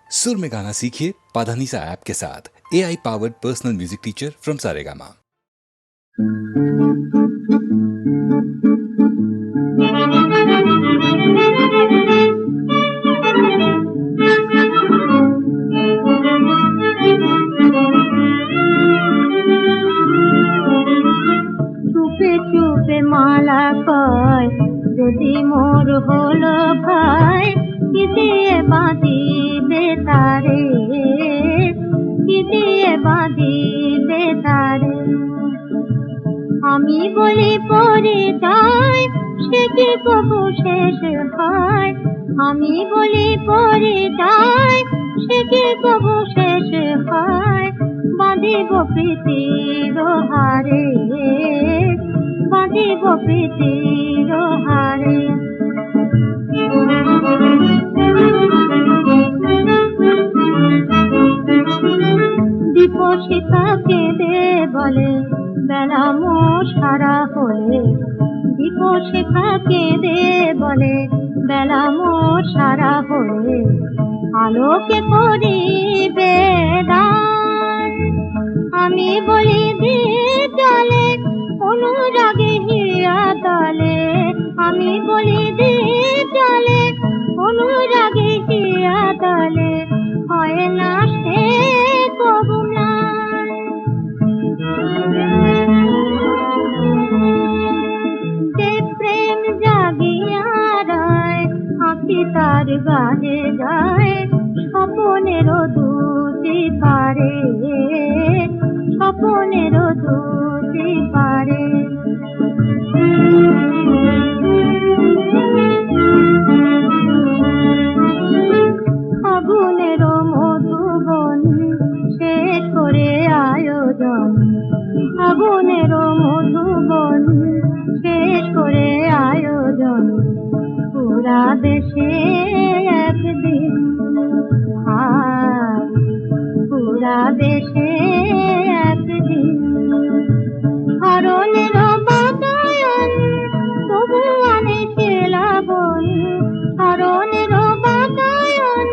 सुर में गाना सीखिए पाधानीसा ऐप के साथ। AI powered personal music teacher from Saregama. চুপে চুপে মালা কয় যদি মোর হলো ভাই কি দিয়ে বাঁধিবে তারে, কি দিয়ে বাঁধিবে তারে। আমি বলি পরিচয় সে কি কবু শেষ হয়, আমি বলি পরিচয় সে কি কবু শেষ হয়। বাঁধিব প্রীতির হারে, বাঁধিব প্রীতির হারে। দীপশিখা কেঁদে বলে বেলা মোর সারা হলে, দীপশিখা কেঁদে বলে বেলা মোর সারা হলে। আলোকে করিবে দান, আমি বলি দীপ জ্বলে অনুরাগে হিয়া তলে, আমি বলি দীপ জ্বলে অনুরাগে হিয়া তলে। হয় না সে কবু ম্লান, যে প্রেম জাগিয়া রয় আঁখি তার গানে গায়। স্বপনের দুটি পারে, স্বপনের দুটি পারে। ফাগুনের মধুবন শেষ করে আয়োজন, ফাগুনের মধুবন শেষ করে আয়োজন। পুরা দেশে একদিন হায়, পুরা দেশে একদিন। হরণের বাতায়ন তবু আনে সে লাবণ, হরণের বাতায়ন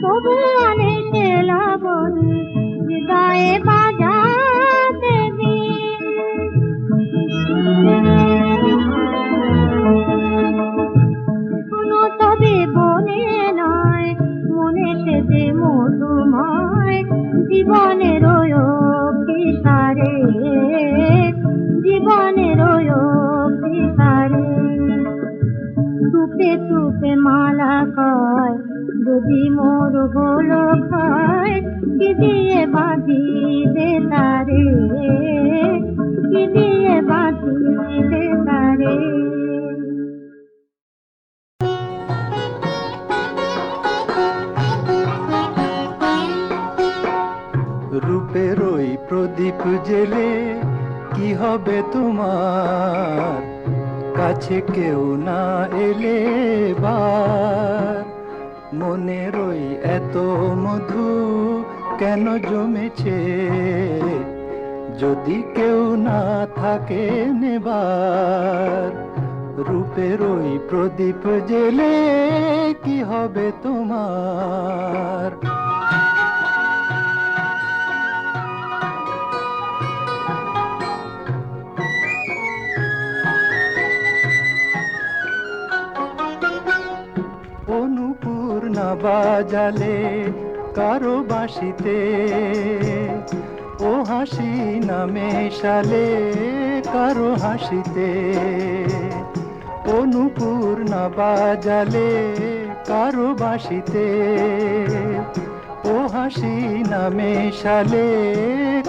তবু আনে সে লাবণ। হৃদয়ে বাজাতে দিন, শোনো তবে বনে নয় মনে সেজে মধুময়। জীবনের অভিসারে, জীবনের অভিসারে। চুপে চুপে মালা কয় যদি মোর হলো ভয় কি দিয়ে বাঁধিবে তারে, কি দিয়ে বাঁধিবে তারে। রূপের ওই প্রদীপ জেলে কি হবে তোমার, কাছে কেউ না এলে বার। মনের ওই এত মধু কেন জমেছে, যদি কেউ না থাকে নেবার। রূপের ওই প্রদীপ জেলে কি হবে তোমার। অনুপূর্ণা বাজালে কারো বাঁশিতে, ও হাসি না মেশালে কারো হাসিতে। অনুপূর্ণা বাজালে কারো বাঁশিতে, ও হাসি না মেশালে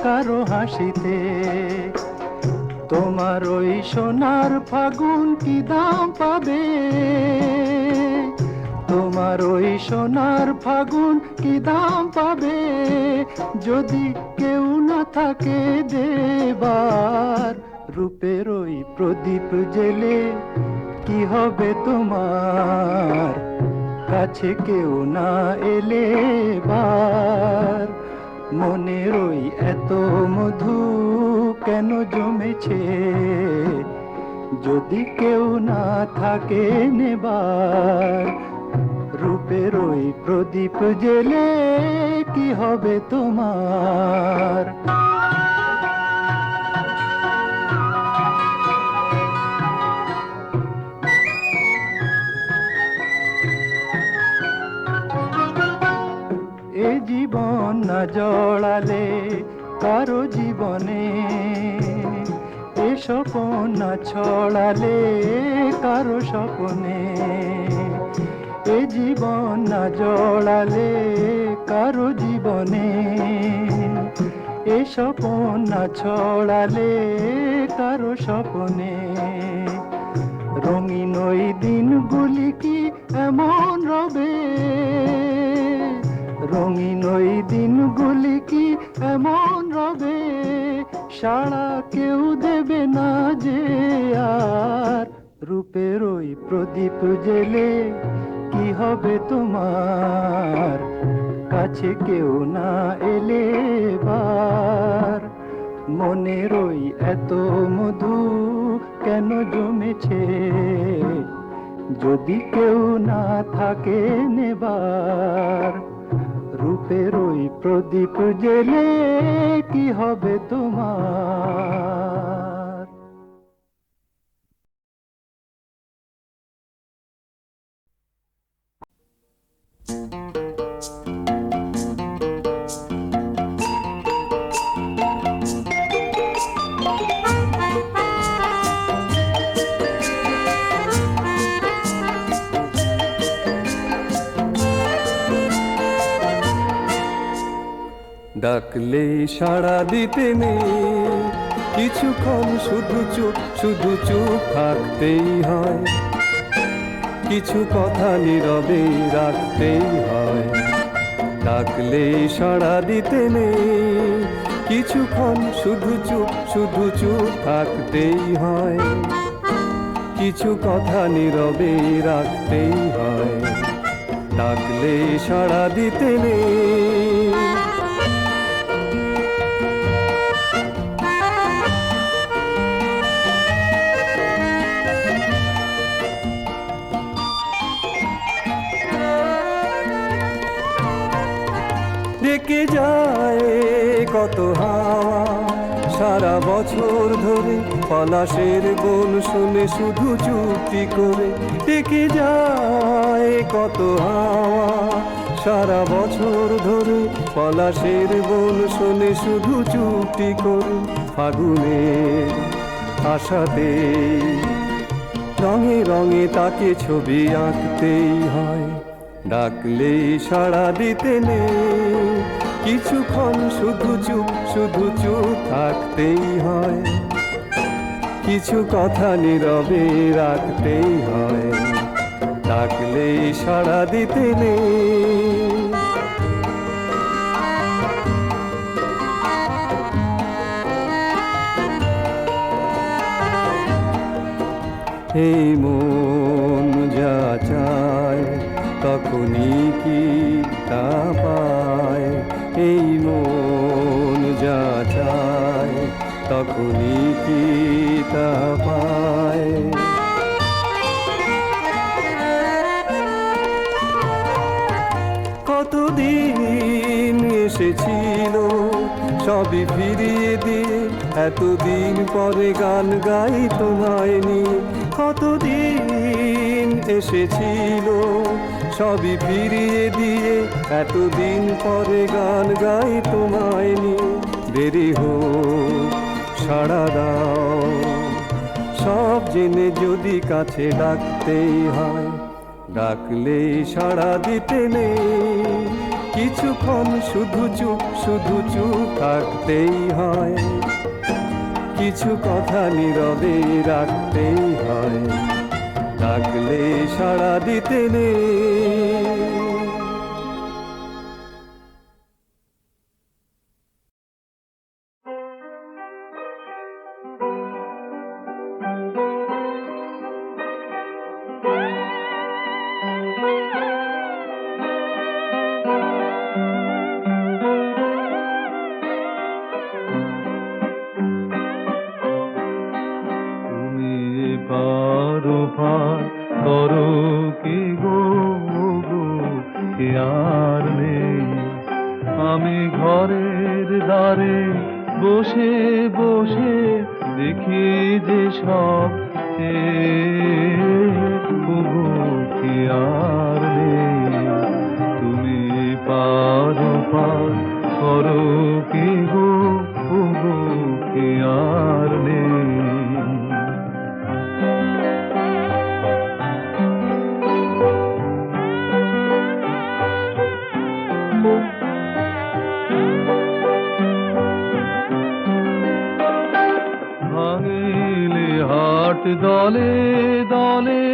কারো হাসিতে। তোমার ওই সোনার ফাগুন কি দাম পাবে, তোমার ওই সোনার ফাগুন কি দাম পাবে। যদি কেউ না থাকে দেবার, রূপের ওই প্রদীপ জেলে কি হবে তোমার, কাছে কেউ না এলে বার। মনের ওই এত মধু কেন জমেছে, যদি কেউ না থাকে নেবার। রূপের ওই প্রদীপ জেলে কি হবে তোমার? এ জীবন না জড়ালে কারো জীবনে, এ স্বপন না ছড়ালে কারো স্বপনে, এ জীবন না জড়ালে কারো জীবনে, এ স্বপন না ছড়ালে কারো স্বপনে। রঙিন ওই দিনগুলি কি এমন রবে, রঙিন ওই দিনগুলি কি এমন রবে, সাড়া কেউ দেবে না যে আর। রূপের ওই প্রদীপ জেলে কি হবে তোমার? কাছে কেউ না এলে বার। মনের ওই এত মধু কেন জমেছে, যদি কেউ না থাকে নেবার? রূপের ওই প্রদীপ জেলে কি হবে তোমার? ডাকলে সাড়া দিতে নেই, কিছুক্ষণ শুধু চুপ থাকতেই হয়, কিছু কথা নীরবে রাখতেই হয়। ডাকলে সাড়া দিতে নেই, কিছুক্ষণ শুধু চুপ থাকতেই হয়, কিছু কথা নীরবে রাখতেই হয়। ডাকলে সাড়া দিতে নেই। ডেকে যায় কত হাওয়া সারা বছর ধরে, পলাশের বন শুনে শুধু চুপটি করে। ডেকে যায় কত হাওয়া সারা বছর ধরে, পলাশের বন শুনে শুধু চুপটি করে। ফাগুনের আশাতে রঙে রঙে তাকে ছবি আঁকতেই হয়। ডাকলেই সাড়া দিতে নেই, কিছুক্ষণ শুধু চুপ থাকতেই হয়, কিছু কথা নীরবে রাখতেই হয়। ডাকলেই সাড়া দিতে নেই। এই মন যা চায় তখনই কি তা পায়, এই মন যা চায় তখনই কি তা পায়। কতদিন এসেছিল সবই ফিরিয়ে দিয়ে, এতদিন পরে গান গাই তোমায় নিয়ে। কতদিন এসেছিল সবই ফিরিয়ে দিয়ে, এতদিন পরে গান গাই তোমায় নিয়ে। দেরি হোক সাড়া দাও, সব জেনে যদি কাছে ডাকতেই হয়। ডাকলেই সাড়া দিতে নেই, কিছুক্ষণ শুধু চুপ থাকতেই হয়, কিছু কথা নীরবে রাখতেই হয়। ডাকলে সাড়া দিতে নেই। পারো পার করো কি গো গো, আমি ঘরের দ্বারে বসে বসে দেখি যে সব তবু কি আর নেই, তুমি পারো পার করো কি গো, তবু কি আর নেই। ভাঙিলে হাট দলে দলে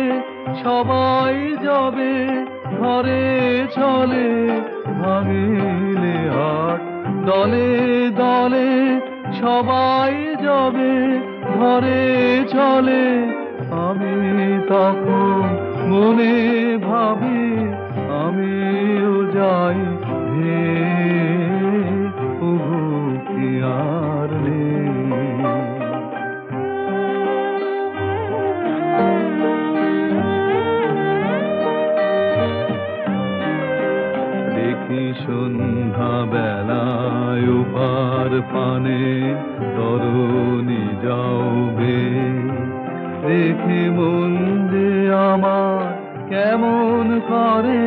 সবাই যাবে ঘরে চলে, ভাঙিলে হাট দলে দলে সবাই যাবে ঘরে চলে, আমি তখন মনে ভাবি আমিও যাই হে, তবু কি আর নেই। দেখি সন্ধ্যা বেলায় উপার পানে তরুণী যাওবে, দেখি মন যে আমার কেমন করে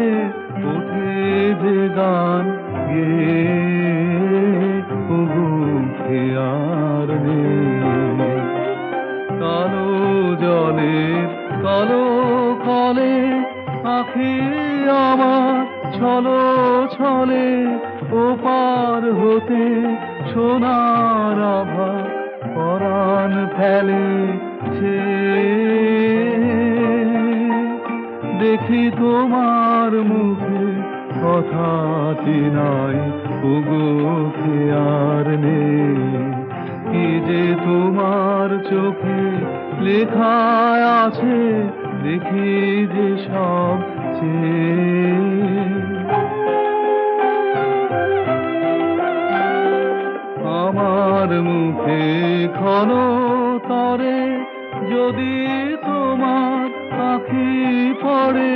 উঠে যে গান গে, তবু কি আর নেই। কালো জলের কালো কলে আখি আমার ছলো ছলে, ওপার হতে সোনার আভা পরাণ ফেলেছে, দেখি তোমার মুখে কথাটি নাই, ওগো কি আর নেই। কি যে তোমার চোখে লেখা আছে দেখি যে সব আমার মুখে ক্ষণ তরে যদি তোমার আঁখি পড়ে,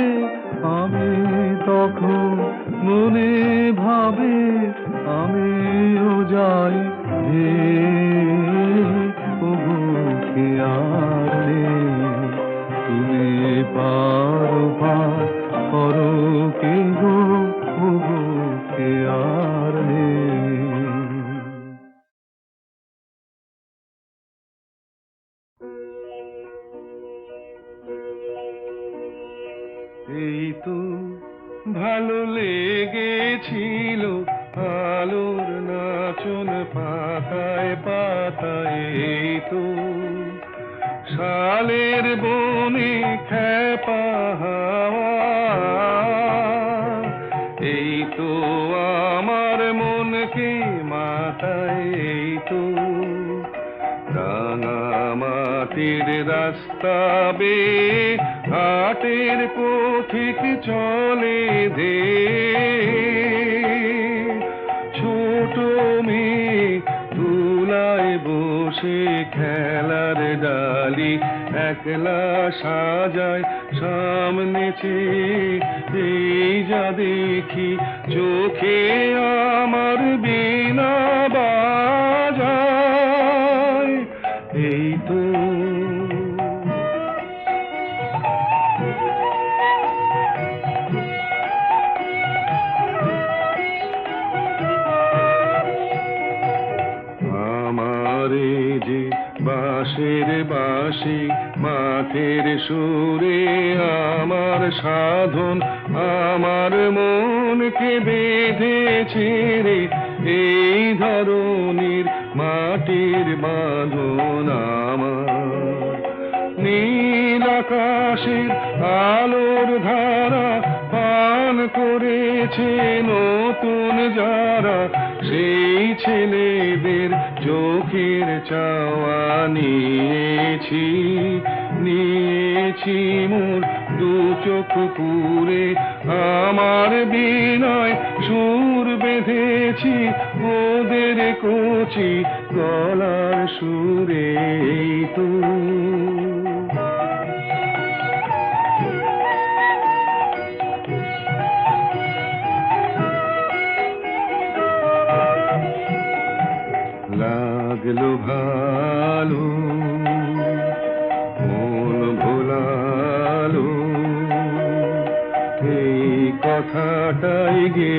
আমি তখন মনে ভাবে আমিও যাই হে, তবু কি আর নেই। তুমি পারো পার করো কি গো, তবু কি আর নেই। এই তো ভালো লেগেছিল আলোর নাচন পাতায় পাতায়, এই তো শালের বনে খেপা হাওয়া, এই তো আমার মনকে মাতায়, এই তো রাঙা মাটির রাস্তা বেয়ে হাটের পথিক চলে দে, ছোট মেয়ে তুলায় বসে খেলার ডালি একলা সাজায় সামনে চেয়ে, এই যা দেখি চোখে আমার বিনা বাজায়, এই তো আমারে যে বাঁশের বাঁশি মাঠের সুরে আমার সাধন, আমার মনকে বেঁধেছে রে এই ধরনীর মাটির বাঁধন, আমার নীল আকাশের আলোর ধারা পান করেছে নতুন যারা, সেই ছেলেদের চোখের চাওয়া নিয়েছি, নিয়েছি মোর দু চোখ পুরে, আমার বিনয় সুর বেঁধেছি ওদের কচি গলার সুরে, তো লাগলো ভালো মন ভোলালো এই কথাটাই গে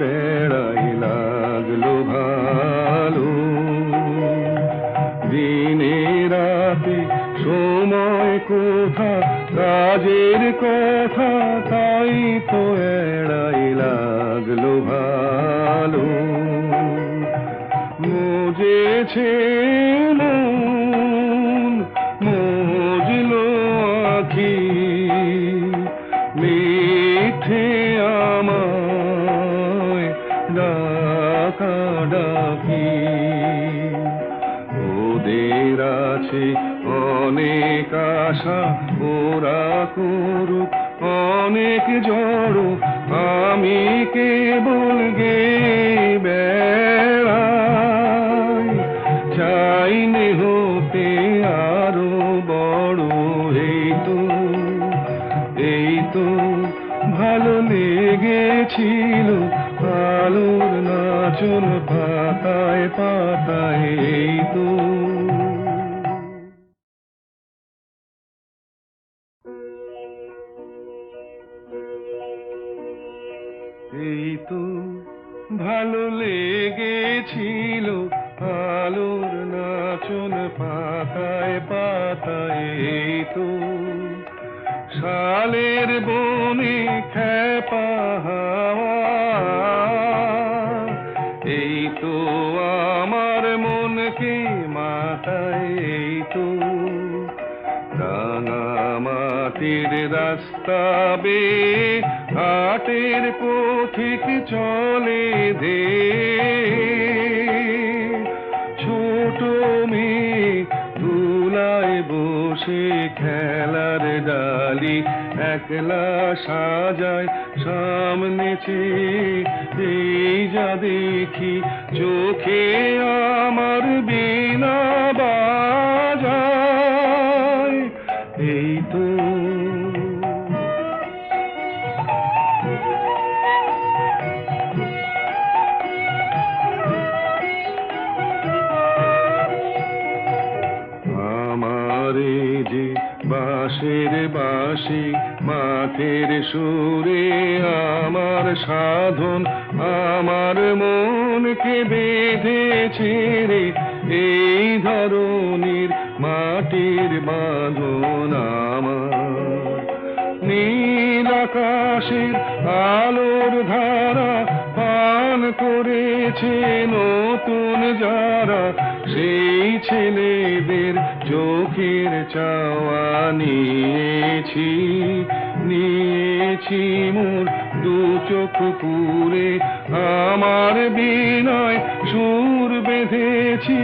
বেড়াই লাগলো ভালো দিনে রাতে সময় কোথা কাজের কথা তাই তো এড়াই লাগলো ভালো মজেছে মন মজলো আখি মিঠে আমায় ডাকা ডাকি ওদের আছে অনেক আশা ওরা করুক অনেক জড়ো আমি কেবল গে বেড়াই চাইনে হতে আরো বড় এই তো ভালো লেগেছিল আলোর নাচন পাতায় পাতায় এই তো এই তো ভালো লেগেছিল আলোর নাচন পাতায় পাতায় এই তো শালের বনে খেপা হাওয়া এই তো আমার মনকে মাতায় এই তো রাঙা মাটির রাস্তা বেয়ে হাটের পথিক চলে দে ছোট মেয়ে তুলায় বসে খেলার ডালি একলা সাজায় সামনে চেয়ে এই যা দেখি চোখে আমার বিনা বাজায় এই তো আমারে যে বাঁশের বাঁশি মাঠের সুরে আমার সাধন আমার মনকে বেঁধেছে রে এই ধরনের মাটির বাঁধন আমার নীল আকাশের আলোর ধারা পান করেছে নতুন যারা সেই ছেলেদের চোখের চাওয়া নিয়েছি মোর দু চোখ পুরে আমার বিনয় সুর বেঁধেছি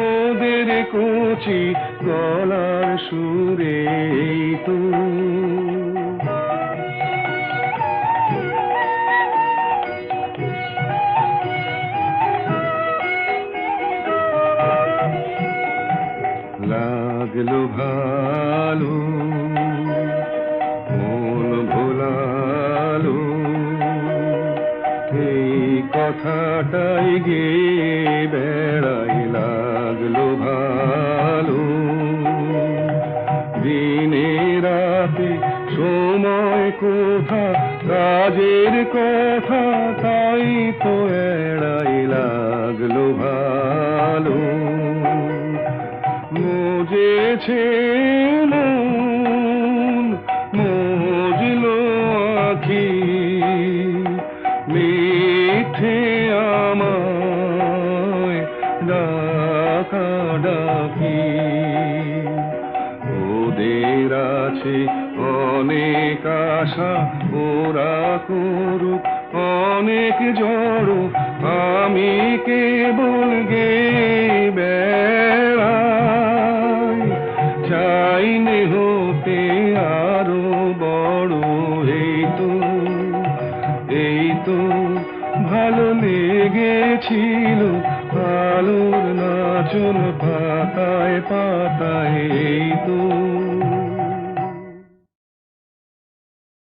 ওদের কচি গলার সুরে এই তো লাগলো ভালো মন ভোলালো এই কথাটাই গে বেড়াই লাগলো ভালো দিনে রাতে সময় কোথা কাজের কথা তাই তো এড়াই লাগলো ভালো মজেছে মন মজলো আখি মিঠে আমায় ডাকা ডাকি ওদের আছে অনেক আশা ওরা করুক অনেক জড়ো আমি কেবল গে বেড়াই চাইনে হতে আরো বড় এই তো ভালো লেগেছিল আলোর নাচন পাতায় পাতায় এই তো